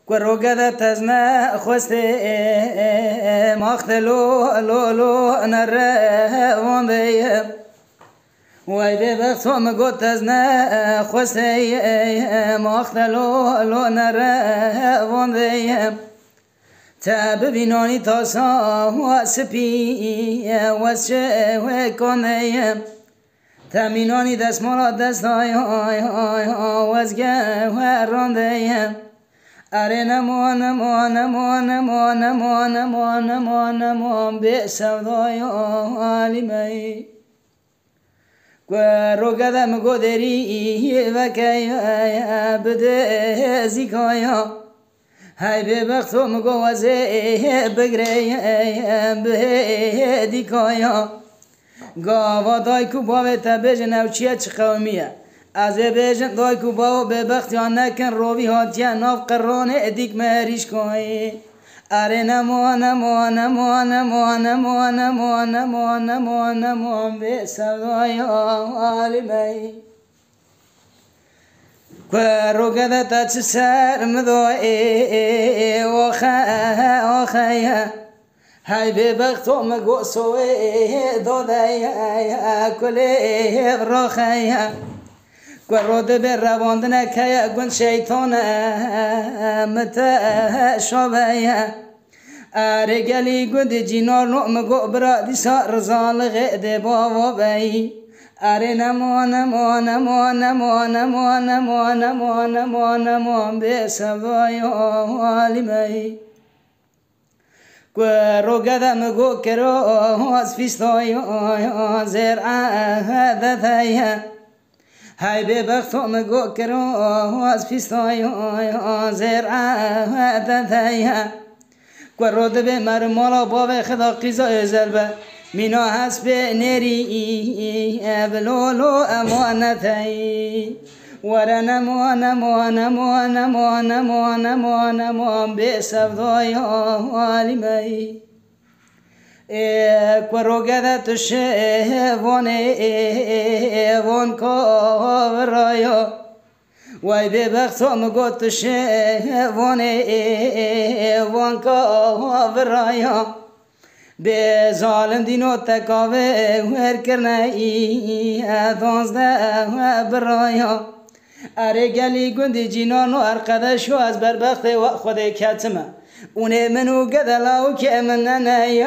كروجة تزنا خوسته مختلو لولو نره ونديه وای ببختم گوت از نه خوسته مختلو لو نره وندیم تا ببینانی تا سا و سپی و چه و کنیم تا مینانی دست مالا دست های وزگه و راندیم اره نمو نمو نمو نمو نمو نمو نمو نمو به سودای عالمی روگده مگودری وکی بده زیکایا های به بختو مگوزه بگری به دیکایا گاوا دای کو باوی تا بیجن او چیه چه قومیه از بیجن دای کو باو به بخت یا نکن روی هاتیه ناف قرآن ادیک مهریش کنی اره نمو نمو نمو نمو نمو نمو نمو نمو نمو به سودای عالمی روگده تا چه سر مدوی آخیه های به بختو مگو سوی داده کلی راخیه رود به رواندن که گن شیطان متشابه اره گلی گند جینار نو مگو برا دیسا رزال غده باوا بی اره نمو نمو نمو نمو نمو نمو نمو نمو نمو به سوای عالمی روگده مگو کرو از فیستای زیر عادتیه های به بختو مگو کرو از فیستای زیر عادتیه رود به مرمالا باوی خدا قیزا ازلبه مینا هست به نری بلولو امانتی ور نمو نمو نمو نمو نمو نمو نمو به سودای عالمی کروگده تشه وان کاورایا وای به بختو مگو تشه وان کاورایا به ظالم دینو تکاوه ور کرنه ای دانزده برایا اره گلی گندی جینانو ارقدشو از بربخت و خود کتمه اونه منو گدلاو که من نه